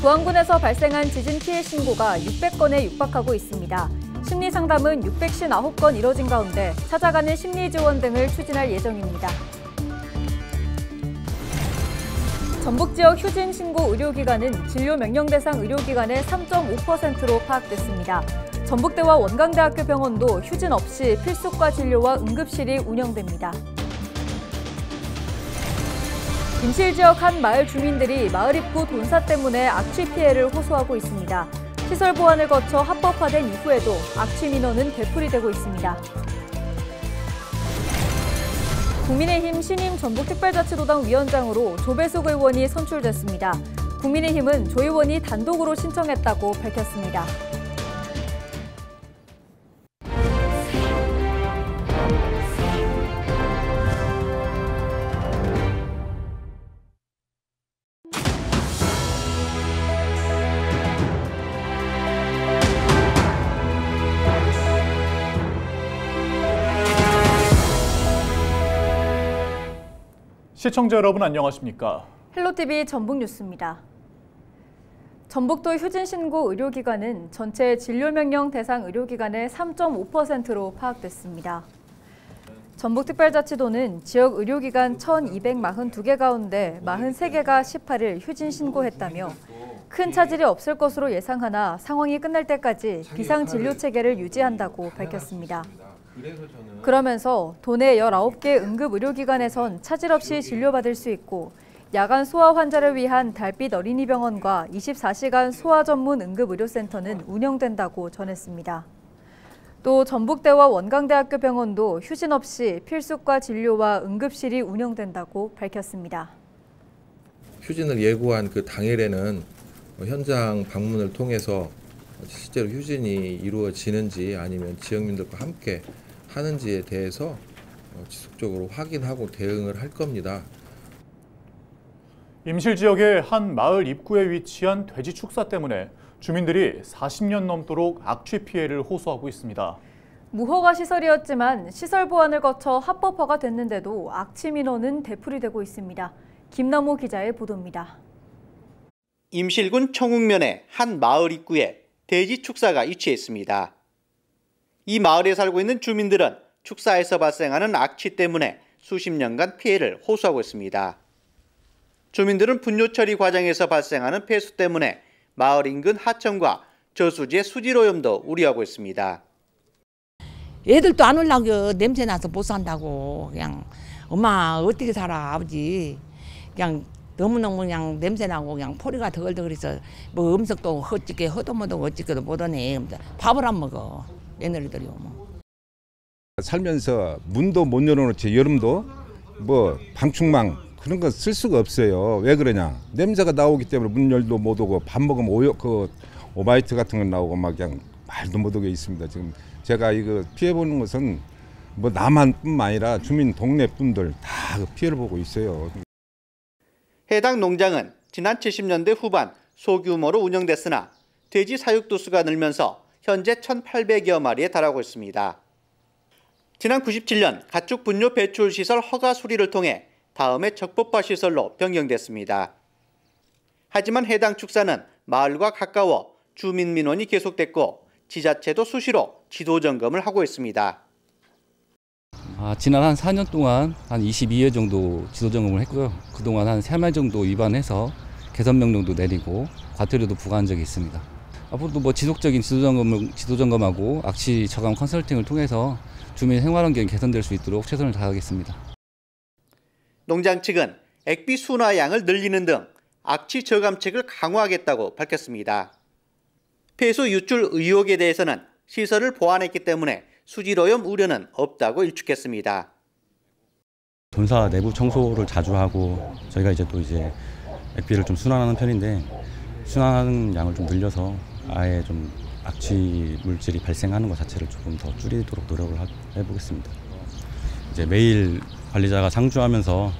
부안군에서 발생한 지진 피해 신고가 600건에 육박하고 있습니다. 심리 상담은 659건 이뤄진 가운데 찾아가는 심리 지원 등을 추진할 예정입니다. 전북 지역 휴진 신고 의료기관은 진료 명령 대상 의료기관의 3.5%로 파악됐습니다. 전북대와 원광대학교 병원도 휴진 없이 필수과 진료와 응급실이 운영됩니다. 임실 지역 한 마을 주민들이 마을 입구 돈사 때문에 악취 피해를 호소하고 있습니다. 시설 보완을 거쳐 합법화된 이후에도 악취 민원은 되풀이되고 있습니다. 국민의힘 신임 전북특별자치도당 위원장으로 조배숙 의원이 선출됐습니다. 국민의힘은 조 의원이 단독으로 신청했다고 밝혔습니다. 시청자 여러분 안녕하십니까? 헬로티비 전북뉴스입니다. 전북도 휴진신고 의료기관은 전체 진료명령 대상 의료기관의 3.5%로 파악됐습니다. 전북특별자치도는 지역 의료기관 1,242개 가운데 43개가 18일 휴진신고했다며 큰 차질이 없을 것으로 예상하나 상황이 끝날 때까지 비상진료체계를 유지한다고 밝혔습니다. 그러면서 도내 19개 응급의료기관에선 차질 없이 진료받을 수 있고 야간 소아 환자를 위한 달빛 어린이병원과 24시간 소아 전문 응급의료센터는 운영된다고 전했습니다. 또 전북대와 원광대학교 병원도 휴진 없이 필수과 진료와 응급실이 운영된다고 밝혔습니다. 휴진을 예고한 그 당일에는 현장 방문을 통해서 실제로 휴진이 이루어지는지 아니면 지역민들과 함께 하는지에 대해서 지속적으로 확인하고 대응을 할 겁니다. 임실 지역의 한 마을 입구에 위치한 돼지 축사 때문에 주민들이 40년 넘도록 악취 피해를 호소하고 있습니다. 무허가 시설이었지만 시설 보완을 거쳐 합법화가 됐는데도 악취 민원은 되풀이되고 있습니다. 김남호 기자의 보도입니다. 임실군 청웅면의 한 마을 입구에 돼지 축사가 위치해 있습니다. 이 마을에 살고 있는 주민들은 축사에서 발생하는 악취 때문에 수십 년간 피해를 호소하고 있습니다. 주민들은 분뇨 처리 과정에서 발생하는 폐수 때문에 마을 인근 하천과 저수지의 수질오염도 우려하고 있습니다. 애들도 안 올라오고 냄새 나서 못 산다고. 그냥 엄마 어떻게 살아 아버지. 그냥 너무너무 그냥 냄새 나고 그냥 포리가 더글더글해서 뭐 음식도 헛짓게 허도모도 어찌게도 못하네. 밥을 안 먹어. 애들이 뭐. 살면서 문도 못 열어놓지 여름도 뭐 방충망 그런 거 쓸 수가 없어요. 왜 그러냐? 냄새가 나오기 때문에 문 열도 못 오고 밥 먹으면 오바이트 같은 거 나오고 막 그냥 말도 못 오게 있습니다. 지금 제가 이거 피해 보는 것은 뭐 나만뿐만 아니라 주민 동네 분들 다 피해를 보고 있어요. 해당 농장은 지난 70년대 후반 소규모로 운영됐으나 돼지 사육 두수가 늘면서 현재 1,800여 마리에 달하고 있습니다. 지난 97년 가축 분뇨 배출 시설 허가 수리를 통해 다음에 적법화 시설로 변경됐습니다. 하지만 해당 축사는 마을과 가까워 주민 민원이 계속됐고 지자체도 수시로 지도 점검을 하고 있습니다. 지난 한 4년 동안 한 22회 정도 지도 점검을 했고요. 그동안 한 3회 정도 위반해서 개선 명령도 내리고 과태료도 부과한 적이 있습니다. 앞으로도 뭐 지속적인 지도 점검하고 악취 저감 컨설팅을 통해서 주민 생활 환경이 개선될 수 있도록 최선을 다하겠습니다. 농장 측은 액비 순화량을 늘리는 등 악취 저감책을 강화하겠다고 밝혔습니다. 폐수 유출 의혹에 대해서는 시설을 보완했기 때문에 수질오염 우려는 없다고 일축했습니다. 본사 내부 청소를 자주 하고 저희가 이제 또 액비를 좀 순환하는 편인데 순환하는 양을 좀 늘려서 아예 좀 악취 물질이 발생하는 것 자체를 조금 더 줄이도록 노력을 해보겠습니다. 이제 매일 관리자가 상주하면서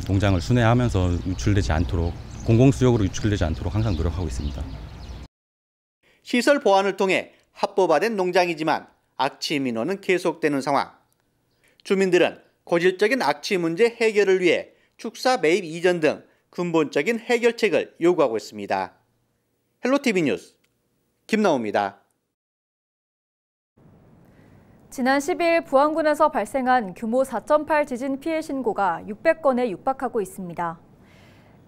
농장을 순회하면서 유출되지 않도록 공공수역으로 유출되지 않도록 항상 노력하고 있습니다. 시설 보완을 통해 합법화된 농장이지만 악취 민원은 계속되는 상황. 주민들은 고질적인 악취 문제 해결을 위해 축사 매입 이전 등 근본적인 해결책을 요구하고 있습니다. 헬로티비 뉴스 김나우입니다. 지난 12일 부안군에서 발생한 규모 4.8 지진 피해 신고가 600건에 육박하고 있습니다.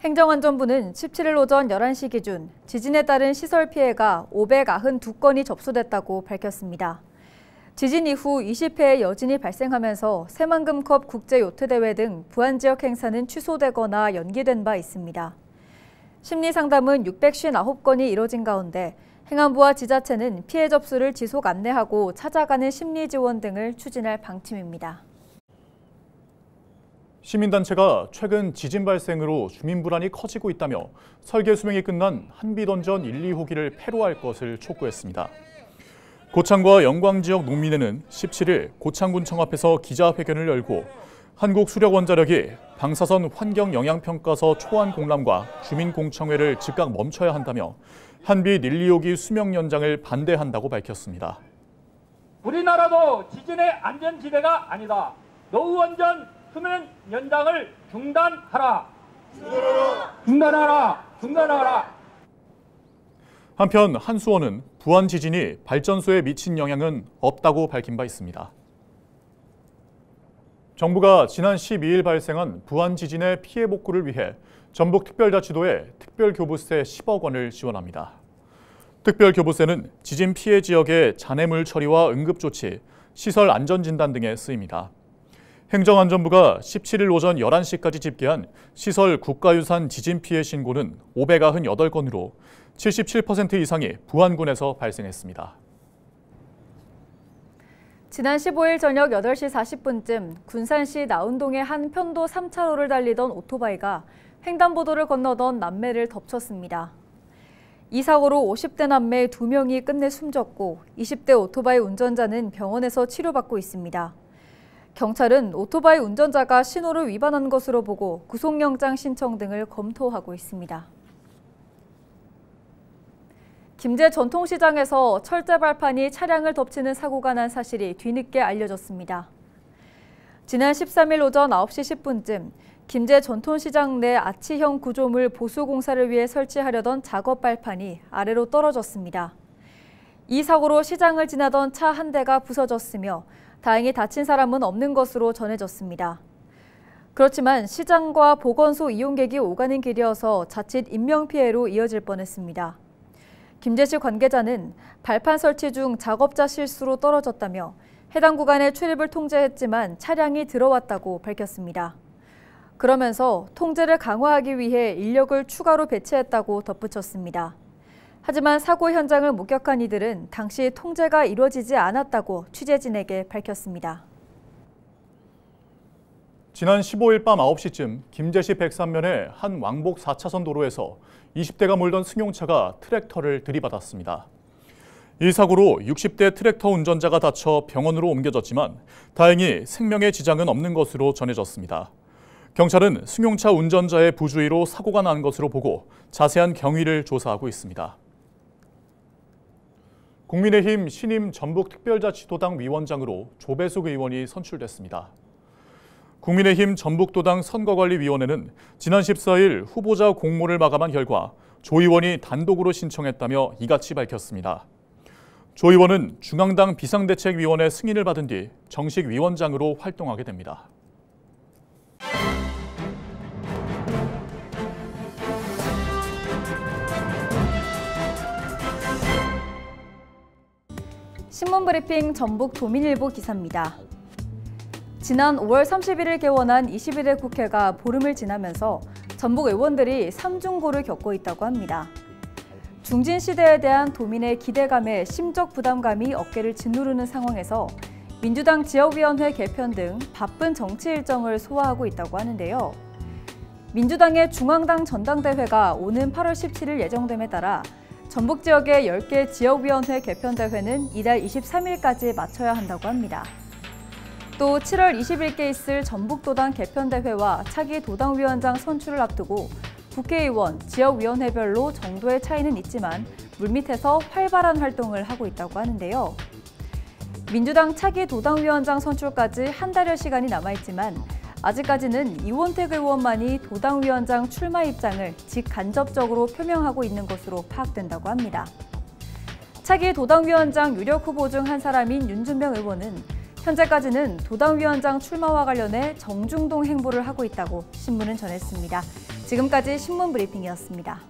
행정안전부는 17일 오전 11시 기준 지진에 따른 시설 피해가 592건이 접수됐다고 밝혔습니다. 지진 이후 20회의 여진이 발생하면서 새만금컵 국제요트대회 등 부안 지역 행사는 취소되거나 연기된 바 있습니다. 심리상담은 659건이 이뤄진 가운데 행안부와 지자체는 피해 접수를 지속 안내하고 찾아가는 심리 지원 등을 추진할 방침입니다. 시민단체가 최근 지진 발생으로 주민 불안이 커지고 있다며 설계 수명이 끝난 한비던전 1, 2호기를 폐로할 것을 촉구했습니다. 고창과 영광 지역 농민회는 17일 고창군청 앞에서 기자회견을 열고 한국수력원자력이 방사선 환경영향평가서 초안 공람과 주민공청회를 즉각 멈춰야 한다며 한빛 1, 2호기 수명 연장을 반대한다고 밝혔습니다. 우리나라도 지진의 안전지대가 아니다. 노후원전 수명 연장을 중단하라. 중단하라. 한편 한수원은 부안 지진이 발전소에 미친 영향은 없다고 밝힌 바 있습니다. 정부가 지난 12일 발생한 부안 지진의 피해 복구를 위해 전북특별자치도에 특별교부세 10억 원을 지원합니다. 특별교부세는 지진 피해 지역의 잔해물 처리와 응급조치, 시설 안전진단 등에 쓰입니다. 행정안전부가 17일 오전 11시까지 집계한 시설 국가유산 지진 피해 신고는 598건으로 77% 이상이 부안군에서 발생했습니다. 지난 15일 저녁 8시 40분쯤 군산시 나운동의 한 편도 3차로를 달리던 오토바이가 횡단보도를 건너던 남매를 덮쳤습니다. 이 사고로 50대 남매 2명이 끝내 숨졌고 20대 오토바이 운전자는 병원에서 치료받고 있습니다. 경찰은 오토바이 운전자가 신호를 위반한 것으로 보고 구속영장 신청 등을 검토하고 있습니다. 김제 전통시장에서 철제 발판이 차량을 덮치는 사고가 난 사실이 뒤늦게 알려졌습니다. 지난 13일 오전 9시 10분쯤 김제 전통시장 내 아치형 구조물 보수 공사를 위해 설치하려던 작업 발판이 아래로 떨어졌습니다. 이 사고로 시장을 지나던 차 한 대가 부서졌으며 다행히 다친 사람은 없는 것으로 전해졌습니다. 그렇지만 시장과 보건소 이용객이 오가는 길이어서 자칫 인명피해로 이어질 뻔했습니다. 김제시 관계자는 발판 설치 중 작업자 실수로 떨어졌다며 해당 구간의 출입을 통제했지만 차량이 들어왔다고 밝혔습니다. 그러면서 통제를 강화하기 위해 인력을 추가로 배치했다고 덧붙였습니다. 하지만 사고 현장을 목격한 이들은 당시 통제가 이루어지지 않았다고 취재진에게 밝혔습니다. 지난 15일 밤 9시쯤 김제시 백산면의 한 왕복 4차선 도로에서 20대가 몰던 승용차가 트랙터를 들이받았습니다. 이 사고로 60대 트랙터 운전자가 다쳐 병원으로 옮겨졌지만 다행히 생명에 지장은 없는 것으로 전해졌습니다. 경찰은 승용차 운전자의 부주의로 사고가 난 것으로 보고 자세한 경위를 조사하고 있습니다. 국민의힘 신임 전북특별자치도당 위원장으로 조배숙 의원이 선출됐습니다. 국민의힘 전북도당 선거관리위원회는 지난 14일 후보자 공모를 마감한 결과 조 의원이 단독으로 신청했다며 이같이 밝혔습니다. 조 의원은 중앙당 비상대책위원회 승인을 받은 뒤 정식 위원장으로 활동하게 됩니다. 신문브리핑 전북 도민일보 기사입니다. 지난 5월 31일 개원한 21대 국회가 보름을 지나면서 전북 의원들이 삼중고를 겪고 있다고 합니다. 중진 시대에 대한 도민의 기대감에 심적 부담감이 어깨를 짓누르는 상황에서 민주당 지역위원회 개편 등 바쁜 정치 일정을 소화하고 있다고 하는데요. 민주당의 중앙당 전당대회가 오는 8월 17일 예정됨에 따라 전북 지역의 10개 지역위원회 개편대회는 이달 23일까지 마쳐야 한다고 합니다. 또 7월 20일께 있을 전북도당 개편대회와 차기 도당위원장 선출을 앞두고 국회의원, 지역위원회별로 정도의 차이는 있지만 물밑에서 활발한 활동을 하고 있다고 하는데요. 민주당 차기 도당위원장 선출까지 한 달여 시간이 남아있지만 아직까지는 이원택 의원만이 도당위원장 출마 입장을 직간접적으로 표명하고 있는 것으로 파악된다고 합니다. 차기 도당위원장 유력 후보 중 한 사람인 윤준명 의원은 현재까지는 도당위원장 출마와 관련해 정중동 행보를 하고 있다고 신문은 전했습니다. 지금까지 신문 브리핑이었습니다.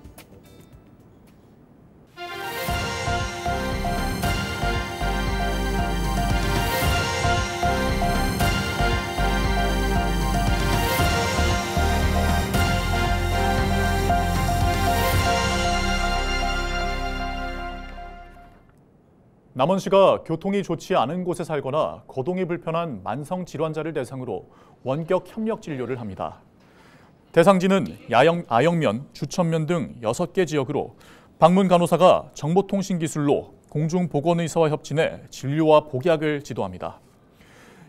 남원시가 교통이 좋지 않은 곳에 살거나 거동이 불편한 만성 질환자를 대상으로 원격 협력 진료를 합니다. 대상지는 아영면, 주천면 등 6개 지역으로 방문 간호사가 정보통신 기술로 공중보건의사와 협진해 진료와 복약을 지도합니다.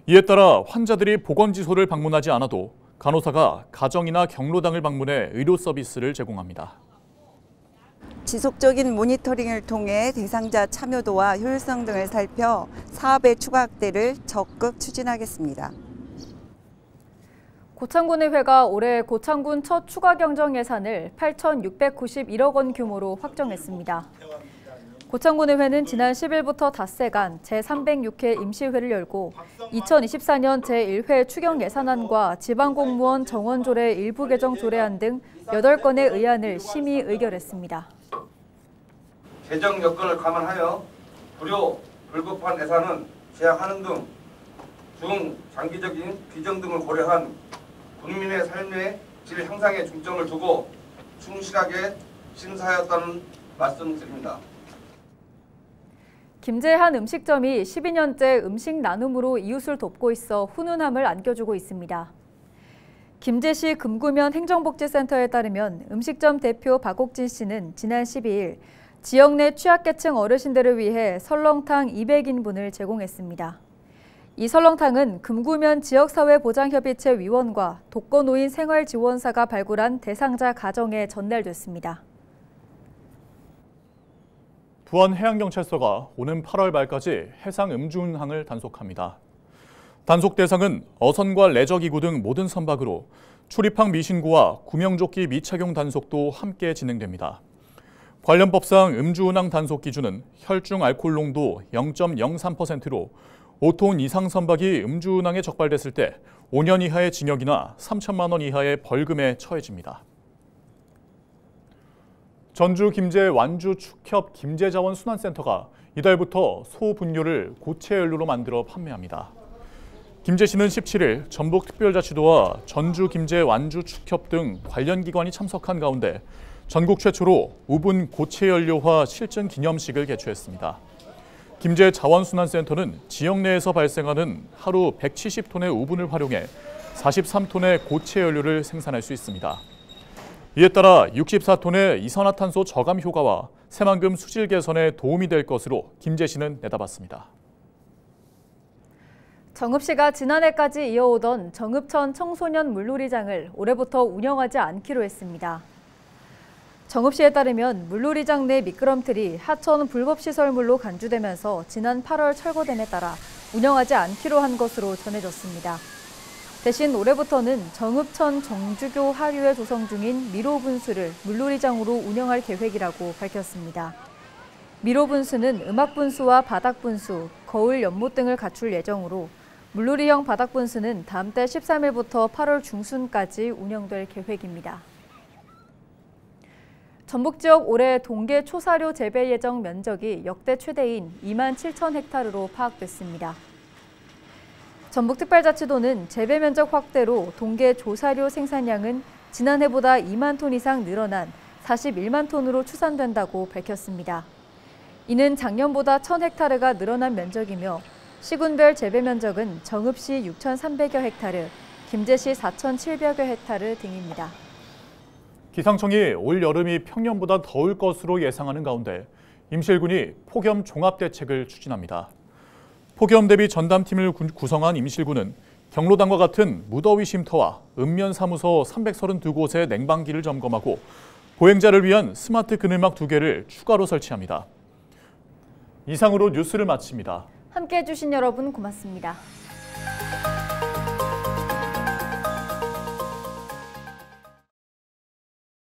이에 따라 환자들이 보건지소를 방문하지 않아도 간호사가 가정이나 경로당을 방문해 의료 서비스를 제공합니다. 지속적인 모니터링을 통해 대상자 참여도와 효율성 등을 살펴 사업의 추가 확대를 적극 추진하겠습니다. 고창군의회가 올해 고창군 첫 추가 경정 예산을 8,691억 원 규모로 확정했습니다. 고창군의회는 지난 10일부터 닷새간 제306회 임시회를 열고 2024년 제1회 추경 예산안과 지방공무원 정원조례 일부 개정 조례안 등 8건의 의안을 심의 의결했습니다. 재정 여건을 감안하여 불효, 불급한 예산은 제약하는 등 중장기적인 비전 등을 고려한 국민의 삶의 질 향상에 중점을 두고 충실하게 심사하였다는 말씀드립니다. 김제한 음식점이 12년째 음식 나눔으로 이웃을 돕고 있어 훈훈함을 안겨주고 있습니다. 김제시 금구면 행정복지센터에 따르면 음식점 대표 박옥진 씨는 지난 12일 지역 내 취약계층 어르신들을 위해 설렁탕 200인분을 제공했습니다. 이 설렁탕은 금구면 지역사회보장협의체 위원과 독거노인 생활지원사가 발굴한 대상자 가정에 전달됐습니다. 부안해양경찰서가 오는 8월 말까지 해상 음주운항을 단속합니다. 단속 대상은 어선과 레저기구 등 모든 선박으로 출입항 미신고와 구명조끼 미착용 단속도 함께 진행됩니다. 관련 법상 음주운항 단속 기준은 혈중 알코올 농도 0.03%로 5톤 이상 선박이 음주운항에 적발됐을 때 5년 이하의 징역이나 3천만 원 이하의 벌금에 처해집니다. 전주 김제 완주 축협 김제자원순환센터가 이달부터 소분뇨를 고체 연료로 만들어 판매합니다. 김제시는 17일 전북특별자치도와 전주 김제 완주 축협 등 관련 기관이 참석한 가운데 전국 최초로 우분 고체 연료화 실증 기념식을 개최했습니다. 김제 자원순환센터는 지역 내에서 발생하는 하루 170톤의 우분을 활용해 43톤의 고체 연료를 생산할 수 있습니다. 이에 따라 64톤의 이산화탄소 저감 효과와 새만금 수질 개선에 도움이 될 것으로 김제시는 내다봤습니다. 정읍시가 지난해까지 이어오던 정읍천 청소년 물놀이장을 올해부터 운영하지 않기로 했습니다. 정읍시에 따르면 물놀이장 내 미끄럼틀이 하천 불법시설물로 간주되면서 지난 8월 철거됨에 따라 운영하지 않기로 한 것으로 전해졌습니다. 대신 올해부터는 정읍천 정주교 하류에 조성 중인 미로분수를 물놀이장으로 운영할 계획이라고 밝혔습니다. 미로분수는 음악분수와 바닥분수, 거울 연못 등을 갖출 예정으로 물놀이형 바닥분수는 다음 달 13일부터 8월 중순까지 운영될 계획입니다. 전북 지역 올해 동계 초사료 재배 예정 면적이 역대 최대인 2만 7천 헥타르로 파악됐습니다. 전북특별자치도는 재배 면적 확대로 동계 조사료 생산량은 지난해보다 2만 톤 이상 늘어난 41만 톤으로 추산된다고 밝혔습니다. 이는 작년보다 1,000 헥타르가 늘어난 면적이며 시군별 재배 면적은 정읍시 6,300여 헥타르, 김제시 4,700여 헥타르 등입니다. 기상청이 올 여름이 평년보다 더울 것으로 예상하는 가운데 임실군이 폭염 종합대책을 추진합니다. 폭염 대비 전담팀을 구성한 임실군은 경로당과 같은 무더위 쉼터와 읍면사무소 332곳의 냉방기를 점검하고 보행자를 위한 스마트 그늘막 2개를 추가로 설치합니다. 이상으로 뉴스를 마칩니다. 함께해 주신 여러분 고맙습니다.